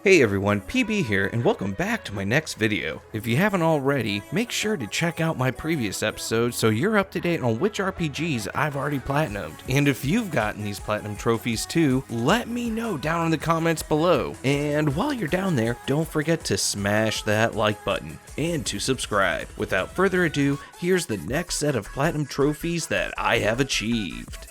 Hey everyone, PB here, and welcome back to my next video. If you haven't already, make sure to check out my previous episode so you're up to date on which RPGs I've already platinumed. And if you've gotten these platinum trophies too, let me know down in the comments below. And while you're down there, don't forget to smash that like button and to subscribe. Without further ado, here's the next set of platinum trophies that I have achieved.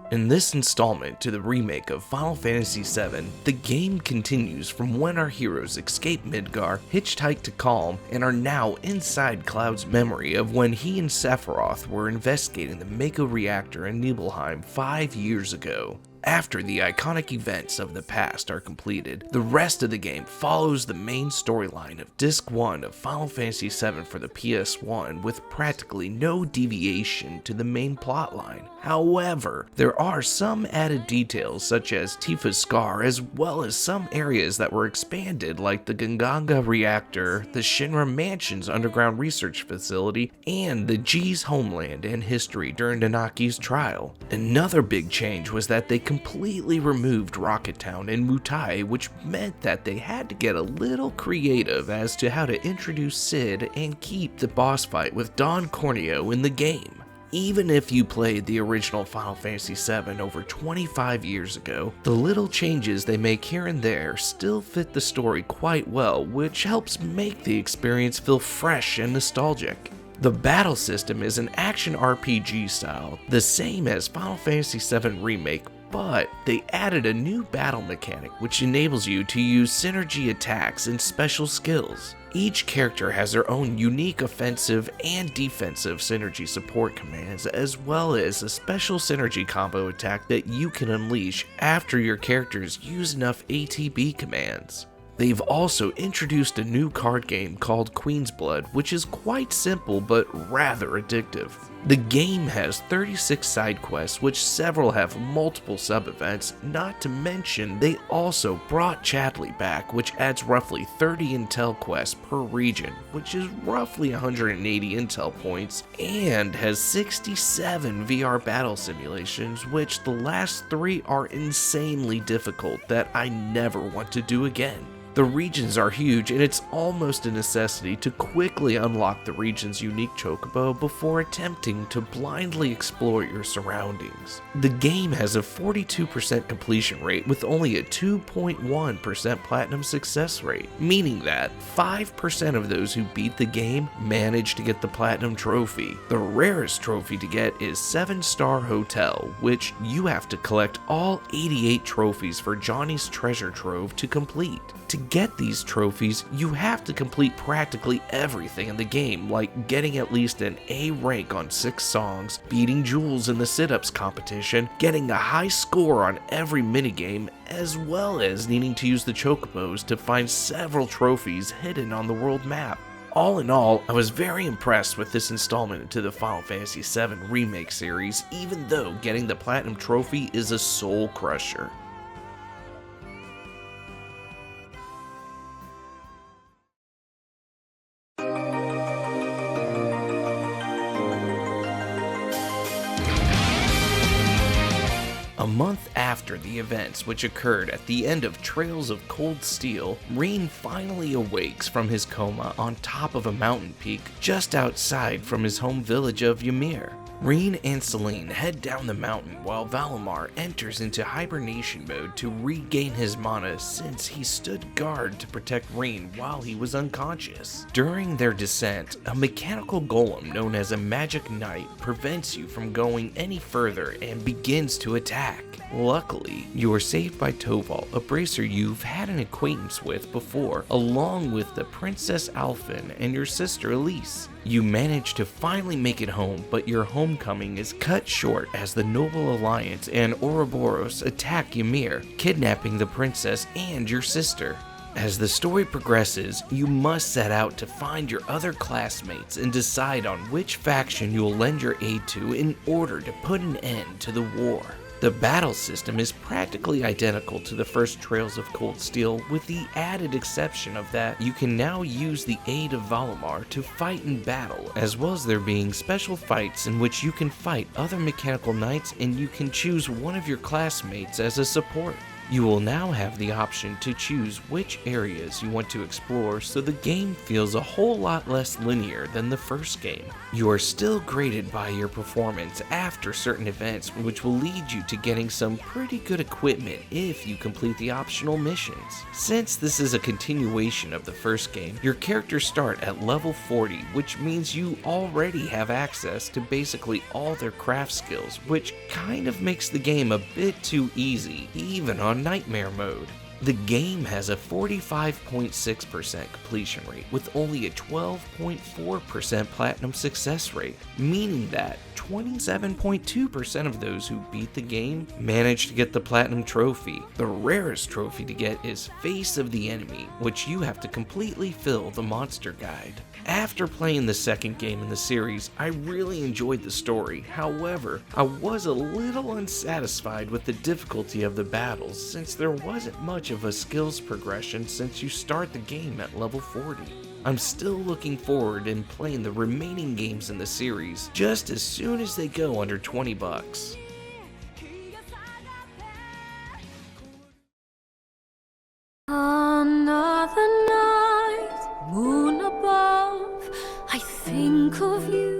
In this installment to the remake of Final Fantasy VII, the game continues from when our heroes escape Midgar, hitchhiked to Calm, and are now inside Cloud's memory of when he and Sephiroth were investigating the Mega Reactor in Nibelheim 5 years ago. After the iconic events of the past are completed, the rest of the game follows the main storyline of Disc 1 of Final Fantasy VII for the PS1 with practically no deviation to the main plotline. However, there are some added details such as Tifa's scar, as well as some areas that were expanded like the Ganganga reactor, the Shinra Mansion's underground research facility, and the G's homeland and history during Nanaki's trial. Another big change was that they completely removed Rocket Town and Mutai, which meant that they had to get a little creative as to how to introduce Cid and keep the boss fight with Don Corneo in the game. Even if you played the original Final Fantasy VII over 25 years ago, the little changes they make here and there still fit the story quite well, which helps make the experience feel fresh and nostalgic. The battle system is an action RPG style, the same as Final Fantasy VII Remake, but they added a new battle mechanic which enables you to use synergy attacks and special skills. Each character has their own unique offensive and defensive synergy support commands, as well as a special synergy combo attack that you can unleash after your characters use enough ATB commands. They've also introduced a new card game called Queen's Blood, which is quite simple but rather addictive. The game has 36 side quests, which several have multiple sub-events, not to mention they also brought Chadley back, which adds roughly 30 intel quests per region, which is roughly 180 intel points, and has 67 VR battle simulations, which the last 3 are insanely difficult that I never want to do again. The regions are huge, and it's almost a necessity to quickly unlock the region's unique chocobo before attempting to blindly explore your surroundings. The game has a 42% completion rate with only a 2.1% platinum success rate, meaning that 5% of those who beat the game manage to get the platinum trophy. The rarest trophy to get is 7-Star Hotel, which you have to collect all 88 trophies for Johnny's treasure trove to complete. To get these trophies, you have to complete practically everything in the game, like getting at least an A rank on 6 songs, beating Jules in the sit-ups competition, getting a high score on every minigame, as well as needing to use the chocobos to find several trophies hidden on the world map. All in all, I was very impressed with this installment into the Final Fantasy VII Remake series, even though getting the platinum trophy is a soul crusher. A month after the events which occurred at the end of Trails of Cold Steel, Rean finally awakes from his coma on top of a mountain peak just outside from his home village of Ymir. Rean and Celine head down the mountain while Valimar enters into hibernation mode to regain his mana since he stood guard to protect Rean while he was unconscious. During their descent, a mechanical golem known as a Magic Knight prevents you from going any further and begins to attack. Luckily, you are saved by Toval, a bracer you've had an acquaintance with before, along with the Princess Alphen and your sister Elise. You manage to finally make it home, but your homecoming is cut short as the Noble Alliance and Ouroboros attack Ymir, kidnapping the princess and your sister. As the story progresses, you must set out to find your other classmates and decide on which faction you will lend your aid to in order to put an end to the war. The battle system is practically identical to the first Trails of Cold Steel, with the added exception of that you can now use the aid of Valimar to fight in battle, as well as there being special fights in which you can fight other mechanical knights and you can choose one of your classmates as a support. You will now have the option to choose which areas you want to explore, so the game feels a whole lot less linear than the first game. You are still graded by your performance after certain events, which will lead you to getting some pretty good equipment if you complete the optional missions. Since this is a continuation of the first game, your characters start at level 40, which means you already have access to basically all their craft skills, which kind of makes the game a bit too easy, even on Nightmare mode. The game has a 45.6% completion rate with only a 12.4% platinum success rate, meaning that 27.2% of those who beat the game manage to get the platinum trophy. The rarest trophy to get is Face of the Enemy, which you have to completely fill the monster guide. After playing the second game in the series, I really enjoyed the story. However, I was a little unsatisfied with the difficulty of the battles, since there wasn't much of a skills progression since you start the game at level 40. I'm still looking forward in playing the remaining games in the series just as soon as they go under $20. Another night, moon above, I think of you.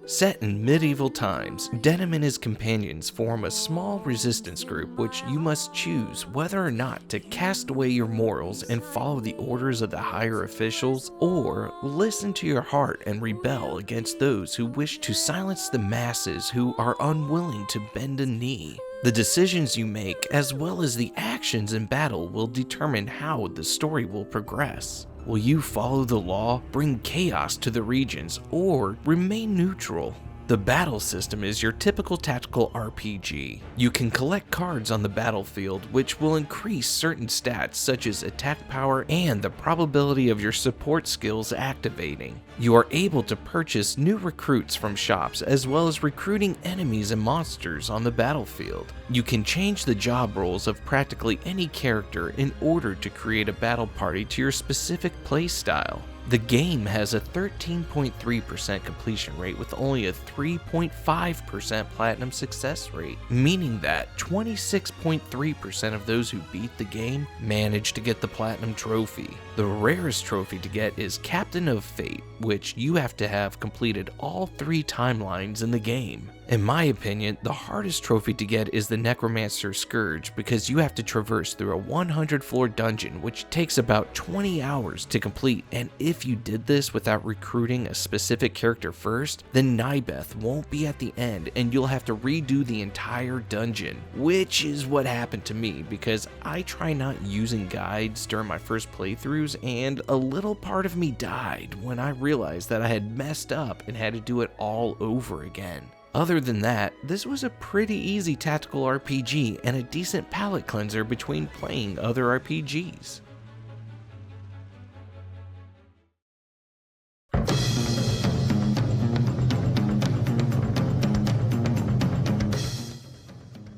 Set in medieval times, Denim and his companions form a small resistance group which you must choose whether or not to cast away your morals and follow the orders of the higher officials, or listen to your heart and rebel against those who wish to silence the masses who are unwilling to bend a knee. The decisions you make, as well as the actions in battle, will determine how the story will progress. Will you follow the law, bring chaos to the regions, or remain neutral? The battle system is your typical tactical RPG. You can collect cards on the battlefield which will increase certain stats such as attack power and the probability of your support skills activating. You are able to purchase new recruits from shops as well as recruiting enemies and monsters on the battlefield. You can change the job roles of practically any character in order to create a battle party to your specific playstyle. The game has a 13.3% completion rate with only a 3.5% platinum success rate, meaning that 26.3% of those who beat the game manage to get the platinum trophy. The rarest trophy to get is Captain of Fate, which you have to have completed all 3 timelines in the game. In my opinion, the hardest trophy to get is the Necromancer Scourge, because you have to traverse through a 100-floor dungeon which takes about 20 hours to complete, and if you did this without recruiting a specific character first, then Nybeth won't be at the end and you'll have to redo the entire dungeon, which is what happened to me because I try not using guides during my first playthroughs, and a little part of me died when I realized that I had messed up and had to do it all over again. Other than that, this was a pretty easy tactical RPG and a decent palate cleanser between playing other RPGs.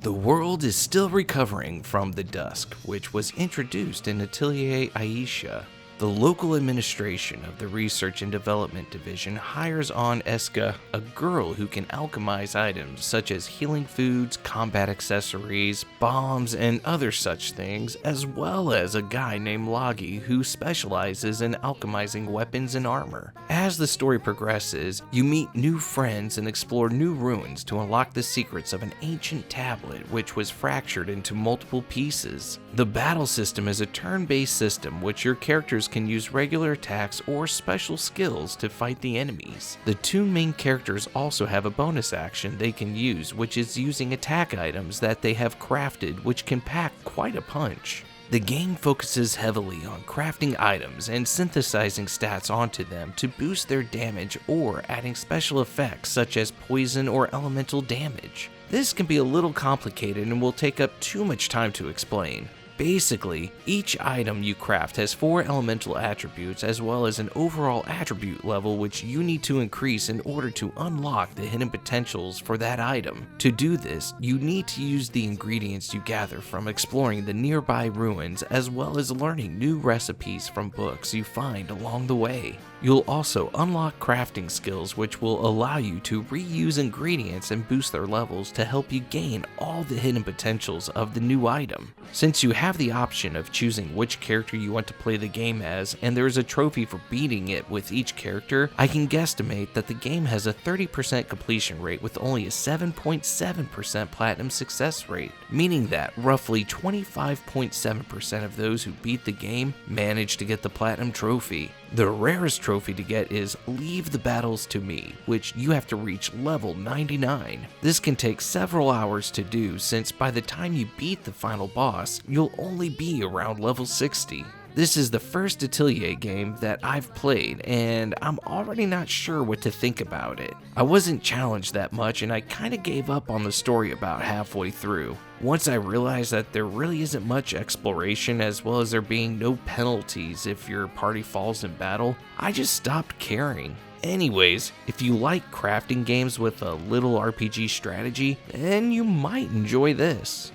The world is still recovering from the Dusk, which was introduced in Atelier Escha. The local administration of the Research and Development Division hires on Escha, a girl who can alchemize items such as healing foods, combat accessories, bombs, and other such things, as well as a guy named Logy who specializes in alchemizing weapons and armor. As the story progresses, you meet new friends and explore new ruins to unlock the secrets of an ancient tablet which was fractured into multiple pieces. The battle system is a turn-based system which your characters can use regular attacks or special skills to fight the enemies. The 2 main characters also have a bonus action they can use, which is using attack items that they have crafted, which can pack quite a punch. The game focuses heavily on crafting items and synthesizing stats onto them to boost their damage or adding special effects such as poison or elemental damage. This can be a little complicated and will take up too much time to explain. Basically, each item you craft has 4 elemental attributes as well as an overall attribute level which you need to increase in order to unlock the hidden potentials for that item. To do this, you need to use the ingredients you gather from exploring the nearby ruins as well as learning new recipes from books you find along the way. You'll also unlock crafting skills which will allow you to reuse ingredients and boost their levels to help you gain all the hidden potentials of the new item. Since you have the option of choosing which character you want to play the game as, and there is a trophy for beating it with each character, I can guesstimate that the game has a 30% completion rate with only a 7.7% platinum success rate, meaning that roughly 25.7% of those who beat the game manage to get the platinum trophy. The rarest trophy to get is Leave the Battles to Me, which you have to reach level 99. This can take several hours to do since by the time you beat the final boss, you'll only be around level 60. This is the first Atelier game that I've played, and I'm already not sure what to think about it. I wasn't challenged that much, and I kinda gave up on the story about halfway through. Once I realized that there really isn't much exploration as well as there being no penalties if your party falls in battle, I just stopped caring. Anyways, if you like crafting games with a little RPG strategy, then you might enjoy this.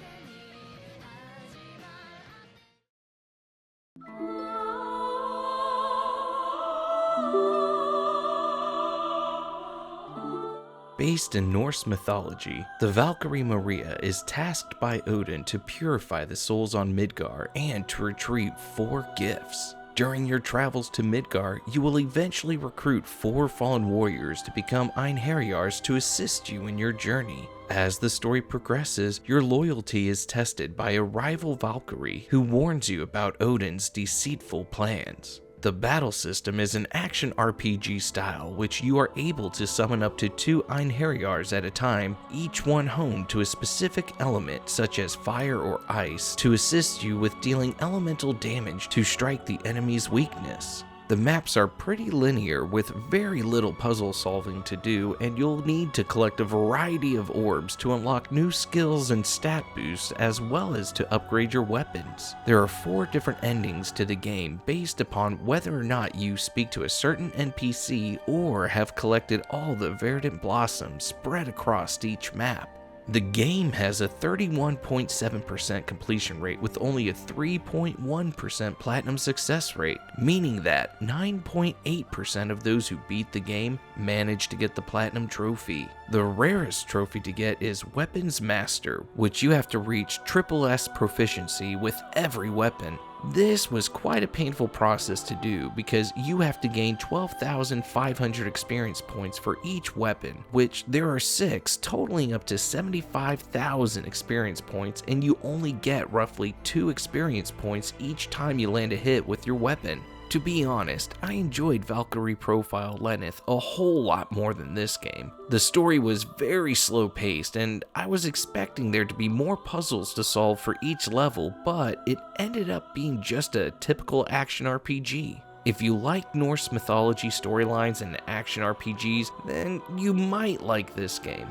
Based in Norse mythology, the Valkyrie Maria is tasked by Odin to purify the souls on Midgar and to retrieve 4 gifts. During your travels to Midgar, you will eventually recruit 4 fallen warriors to become Einherjars to assist you in your journey. As the story progresses, your loyalty is tested by a rival Valkyrie who warns you about Odin's deceitful plans. The battle system is an action RPG style, which you are able to summon up to 2 Einherjars at a time, each one honed to a specific element such as fire or ice, to assist you with dealing elemental damage to strike the enemy's weakness. The maps are pretty linear with very little puzzle solving to do, and you'll need to collect a variety of orbs to unlock new skills and stat boosts as well as to upgrade your weapons. There are 4 different endings to the game based upon whether or not you speak to a certain NPC or have collected all the verdant blossoms spread across each map. The game has a 31.7% completion rate with only a 3.1% platinum success rate, meaning that 9.8% of those who beat the game manage to get the platinum trophy. The rarest trophy to get is Weapons Master, which you have to reach SSS proficiency with every weapon. This was quite a painful process to do because you have to gain 12,500 experience points for each weapon, which there are 6, totaling up to 75,000 experience points, and you only get roughly 2 experience points each time you land a hit with your weapon. To be honest, I enjoyed Valkyrie Profile Lenneth a whole lot more than this game. The story was very slow paced and I was expecting there to be more puzzles to solve for each level, but it ended up being just a typical action RPG. If you like Norse mythology storylines and action RPGs, then you might like this game.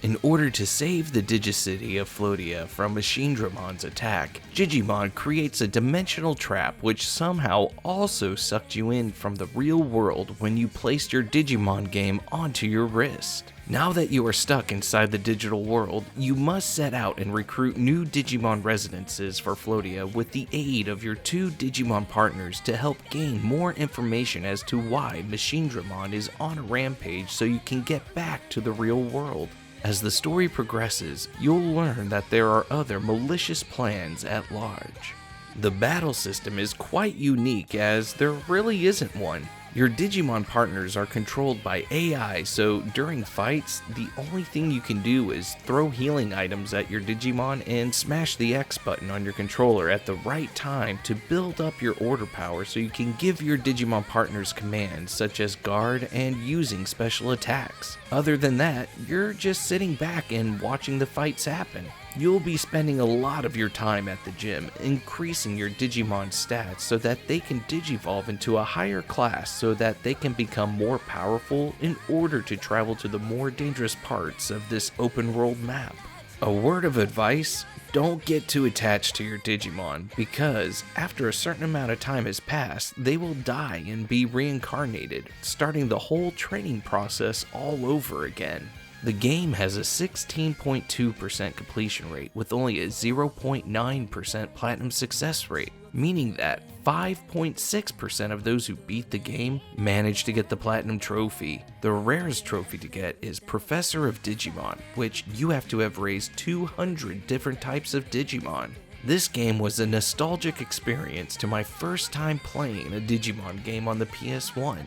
In order to save the Digicity of Flodia from Machindramon's attack, Digimon creates a dimensional trap which somehow also sucked you in from the real world when you placed your Digimon game onto your wrist. Now that you are stuck inside the digital world, you must set out and recruit new Digimon residences for Flodia with the aid of your 2 Digimon partners to help gain more information as to why Machindramon is on a rampage so you can get back to the real world. As the story progresses, you'll learn that there are other malicious plans at large. The battle system is quite unique as there really isn't one. Your Digimon partners are controlled by AI, so during fights, the only thing you can do is throw healing items at your Digimon and smash the X button on your controller at the right time to build up your order power so you can give your Digimon partners commands such as guard and using special attacks. Other than that, you're just sitting back and watching the fights happen. You'll be spending a lot of your time at the gym, increasing your Digimon stats so that they can digivolve into a higher class so that they can become more powerful in order to travel to the more dangerous parts of this open world map. A word of advice, don't get too attached to your Digimon, because after a certain amount of time has passed, they will die and be reincarnated, starting the whole training process all over again. The game has a 16.2% completion rate with only a 0.9% platinum success rate, meaning that 5.6% of those who beat the game manage to get the platinum trophy. The rarest trophy to get is Professor of Digimon, which you have to have raised 200 different types of Digimon. This game was a nostalgic experience to my first time playing a Digimon game on the PS1.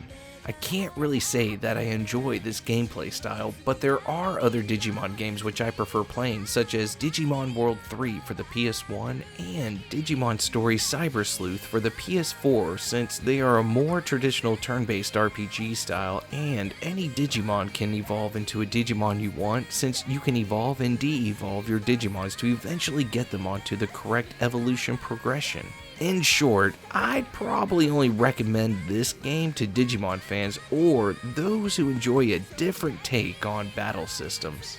I can't really say that I enjoy this gameplay style, but there are other Digimon games which I prefer playing, such as Digimon World 3 for the PS1 and Digimon Story Cyber Sleuth for the PS4, since they are a more traditional turn-based RPG style, and any Digimon can evolve into a Digimon you want, since you can evolve and de-evolve your Digimons to eventually get them onto the correct evolution progression. In short, I'd probably only recommend this game to Digimon fans or those who enjoy a different take on battle systems.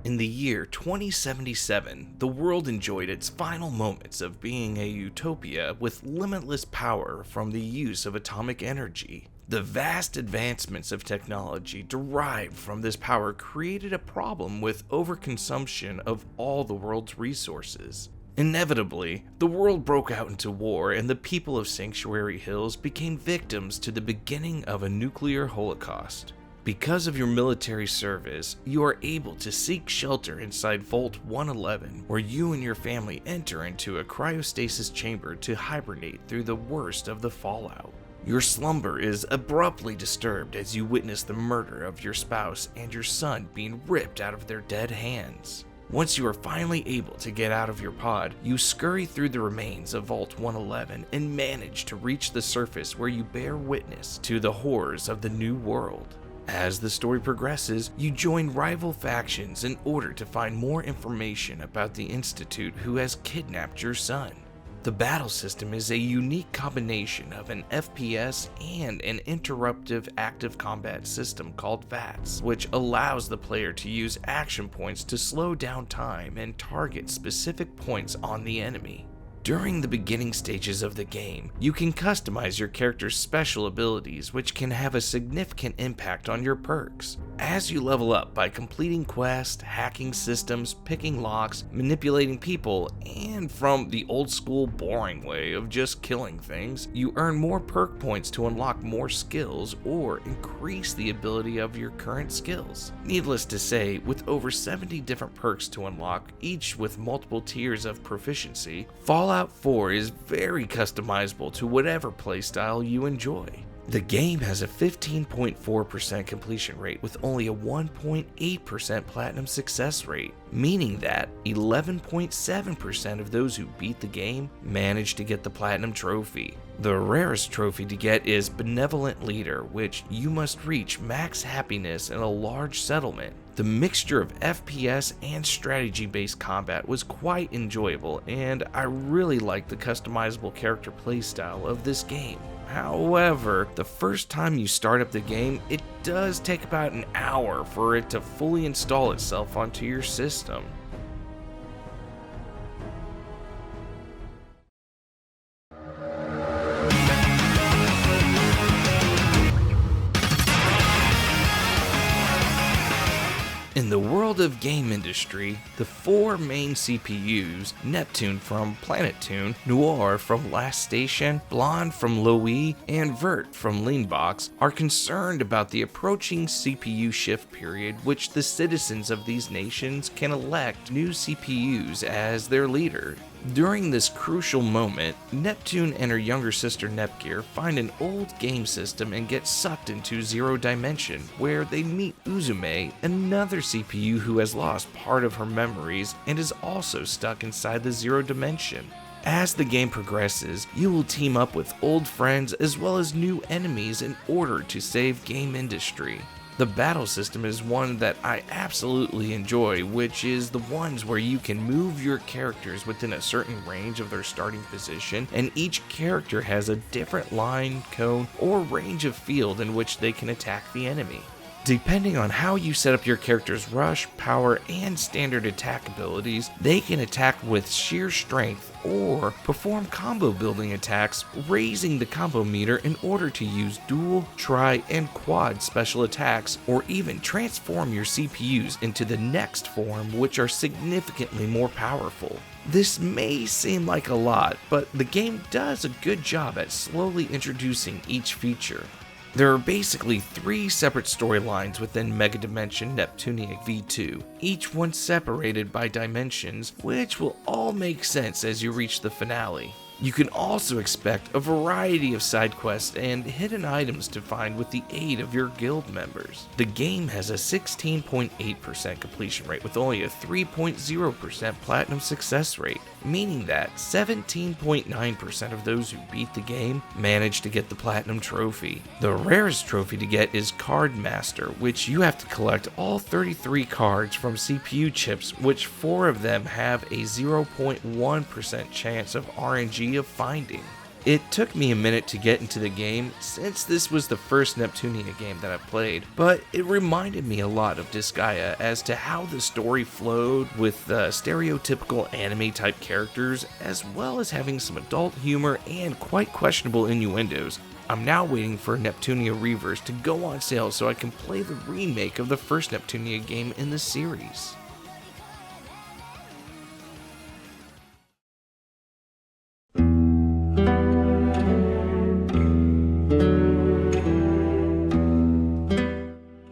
In the year 2077, the world enjoyed its final moments of being a utopia with limitless power from the use of atomic energy. The vast advancements of technology derived from this power created a problem with overconsumption of all the world's resources. Inevitably, the world broke out into war and the people of Sanctuary Hills became victims to the beginning of a nuclear holocaust. Because of your military service, you are able to seek shelter inside Vault 111, where you and your family enter into a cryostasis chamber to hibernate through the worst of the fallout. Your slumber is abruptly disturbed as you witness the murder of your spouse and your son being ripped out of their dead hands. Once you are finally able to get out of your pod, you scurry through the remains of Vault 111 and manage to reach the surface where you bear witness to the horrors of the new world. As the story progresses, you join rival factions in order to find more information about the Institute who has kidnapped your son. The battle system is a unique combination of an FPS and an interruptive active combat system called VATS, which allows the player to use action points to slow down time and target specific points on the enemy. During the beginning stages of the game, you can customize your character's special abilities, which can have a significant impact on your perks. As you level up by completing quests, hacking systems, picking locks, manipulating people, and from the old school boring way of just killing things, you earn more perk points to unlock more skills or increase the ability of your current skills. Needless to say, with over 70 different perks to unlock, each with multiple tiers of proficiency, Fallout 4 is very customizable to whatever playstyle you enjoy. The game has a 15.4% completion rate with only a 1.8% platinum success rate, meaning that 11.7% of those who beat the game manage to get the platinum trophy. The rarest trophy to get is Benevolent Leader, which you must reach max happiness in a large settlement. The mixture of FPS and strategy-based combat was quite enjoyable, and I really liked the customizable character playstyle of this game. However, the first time you start up the game, it does take about an hour for it to fully install itself onto your system. In the world world of game industry, the four main CPUs, Neptune from Planet Tune, Noir from Last Station, Blonde from Logy, and Vert from Leanbox, are concerned about the approaching CPU shift period, which the citizens of these nations can elect new CPUs as their leader. During this crucial moment, Neptune and her younger sister Nepgear find an old game system and get sucked into Zero Dimension, where they meet Uzume, another CPU who has lost part of her memories and is also stuck inside the Zero Dimension. As the game progresses, you will team up with old friends as well as new enemies in order to save game industry. The battle system is one that I absolutely enjoy, which is the ones where you can move your characters within a certain range of their starting position, and each character has a different line, cone, or range of field in which they can attack the enemy. Depending on how you set up your character's rush, power, and standard attack abilities, they can attack with sheer strength or perform combo building attacks, raising the combo meter in order to use dual, tri, and quad special attacks, or even transform your CPUs into the next form, which are significantly more powerful. This may seem like a lot, but the game does a good job at slowly introducing each feature. There are basically 3 separate storylines within Megadimension Neptunia V2, each one separated by dimensions, which will all make sense as you reach the finale. You can also expect a variety of side quests and hidden items to find with the aid of your guild members. The game has a 16.8% completion rate with only a 3.0% platinum success rate, meaning that 17.9% of those who beat the game manage to get the platinum trophy. The rarest trophy to get is Card Master, which you have to collect all 33 cards from CPU chips, which 4 of them have a 0.1% chance of RNG of finding. It took me a minute to get into the game since this was the first Neptunia game that I played, but it reminded me a lot of Disgaea as to how the story flowed with stereotypical anime type characters, as well as having some adult humor and quite questionable innuendos. I'm now waiting for Neptunia Reverse to go on sale so I can play the remake of the first Neptunia game in the series.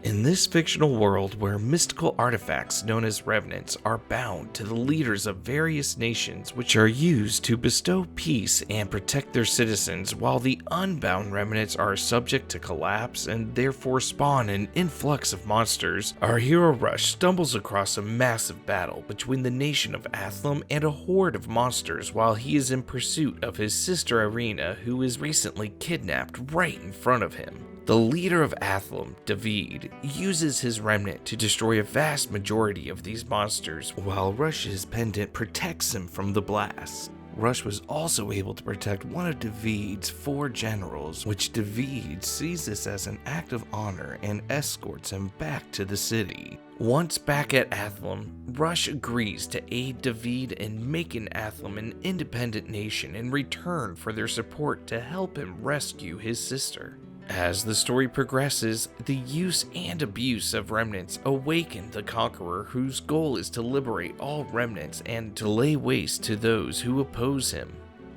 In this fictional world where mystical artifacts known as Remnants are bound to the leaders of various nations, which are used to bestow peace and protect their citizens, while the unbound Remnants are subject to collapse and therefore spawn an influx of monsters, our hero Rush stumbles across a massive battle between the nation of Athlum and a horde of monsters while he is in pursuit of his sister Irina, who is recently kidnapped right in front of him. The leader of Athlum, David, uses his remnant to destroy a vast majority of these monsters, while Rush's pendant protects him from the blast. Rush was also able to protect one of David's 4 generals, which David sees this as an act of honor and escorts him back to the city. Once back at Athlum, Rush agrees to aid David in making Athlum an independent nation in return for their support to help him rescue his sister. As the story progresses, the use and abuse of remnants awaken the Conqueror, whose goal is to liberate all remnants and to lay waste to those who oppose him.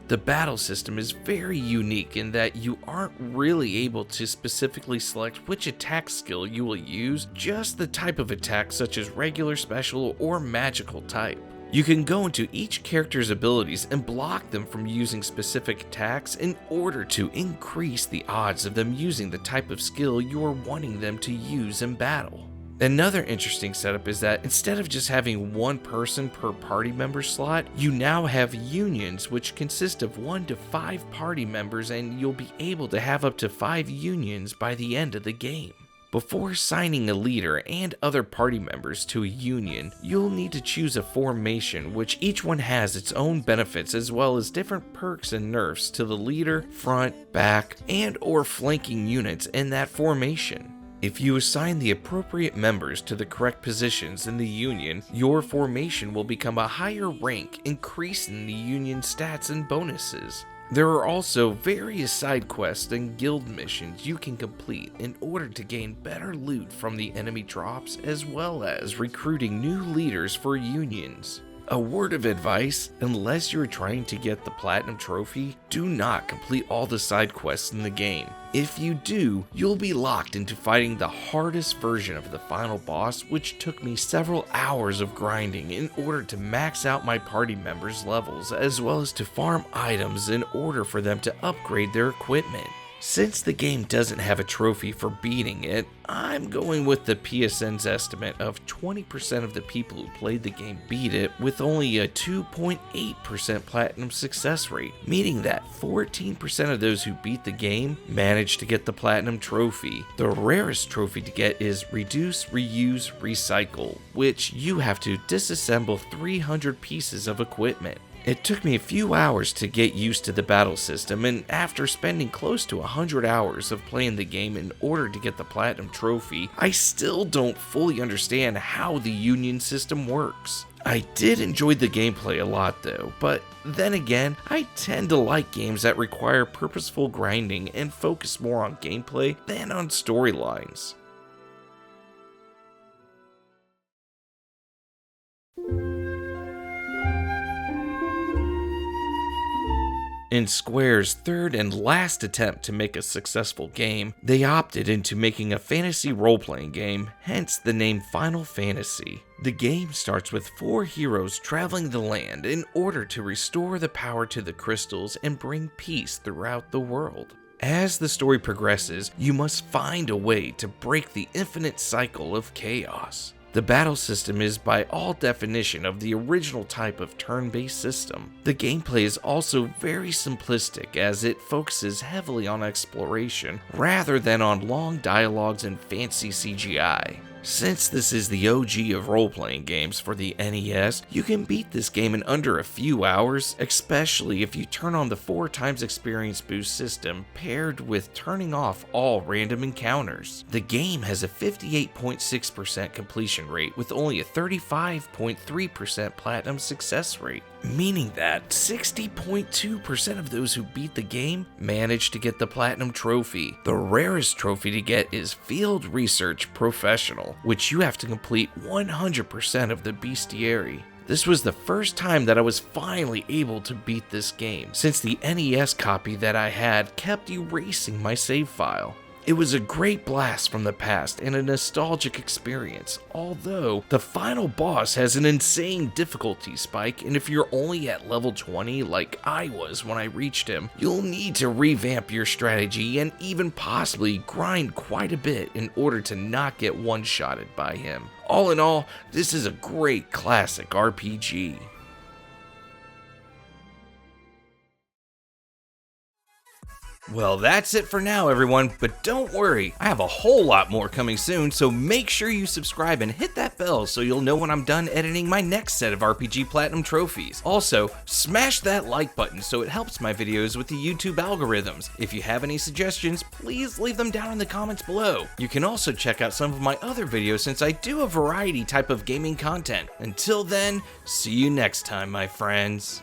The battle system is very unique in that you aren't really able to specifically select which attack skill you will use, just the type of attack such as regular, special, or magical type. You can go into each character's abilities and block them from using specific attacks in order to increase the odds of them using the type of skill you are wanting them to use in battle. Another interesting setup is that instead of just having one person per party member slot, you now have unions which consist of 1 to 5 party members, and you'll be able to have up to 5 unions by the end of the game. Before signing a leader and other party members to a union, you'll need to choose a formation, which each one has its own benefits as well as different perks and nerfs to the leader, front, back, and or flanking units in that formation. If you assign the appropriate members to the correct positions in the union, your formation will become a higher rank, increasing the union stats and bonuses. There are also various side quests and guild missions you can complete in order to gain better loot from the enemy drops, as well as recruiting new leaders for unions. A word of advice, unless you're trying to get the Platinum Trophy, do not complete all the side quests in the game. If you do, you'll be locked into fighting the hardest version of the final boss, which took me several hours of grinding in order to max out my party members' levels, as well as to farm items in order for them to upgrade their equipment. Since the game doesn't have a trophy for beating it, I'm going with the PSN's estimate of 20% of the people who played the game beat it, with only a 2.8% platinum success rate, meaning that 14% of those who beat the game managed to get the platinum trophy. The rarest trophy to get is Reduce, Reuse, Recycle, which you have to disassemble 300 pieces of equipment. It took me a few hours to get used to the battle system, and after spending close to 100 hours of playing the game in order to get the platinum trophy, I still don't fully understand how the union system works. I did enjoy the gameplay a lot though, but then again, I tend to like games that require purposeful grinding and focus more on gameplay than on storylines. In Square's third and last attempt to make a successful game, they opted into making a fantasy role-playing game, hence the name Final Fantasy. The game starts with 4 heroes traveling the land in order to restore the power to the crystals and bring peace throughout the world. As the story progresses, you must find a way to break the infinite cycle of chaos. The battle system is by all definition of the original type of turn-based system. The gameplay is also very simplistic as it focuses heavily on exploration rather than on long dialogues and fancy CGI. Since this is the OG of role-playing games for the NES, you can beat this game in under a few hours, especially if you turn on the 4x experience boost system paired with turning off all random encounters. The game has a 58.6% completion rate with only a 35.3% platinum success rate, meaning that 60.2% of those who beat the game manage to get the platinum trophy. The rarest trophy to get is Field Research Professional, which you have to complete 100% of the bestiary. This was the first time that I was finally able to beat this game, since the NES copy that I had kept erasing my save file. It was a great blast from the past and a nostalgic experience, although the final boss has an insane difficulty spike, and if you're only at level 20 like I was when I reached him, you'll need to revamp your strategy and even possibly grind quite a bit in order to not get one-shotted by him. All in all, this is a great classic RPG. Well, that's it for now, everyone, but don't worry, I have a whole lot more coming soon, so make sure you subscribe and hit that bell so you'll know when I'm done editing my next set of RPG Platinum trophies. Also, smash that like button so it helps my videos with the YouTube algorithms. If you have any suggestions, please leave them down in the comments below. You can also check out some of my other videos since I do a variety type of gaming content. Until then, see you next time, my friends.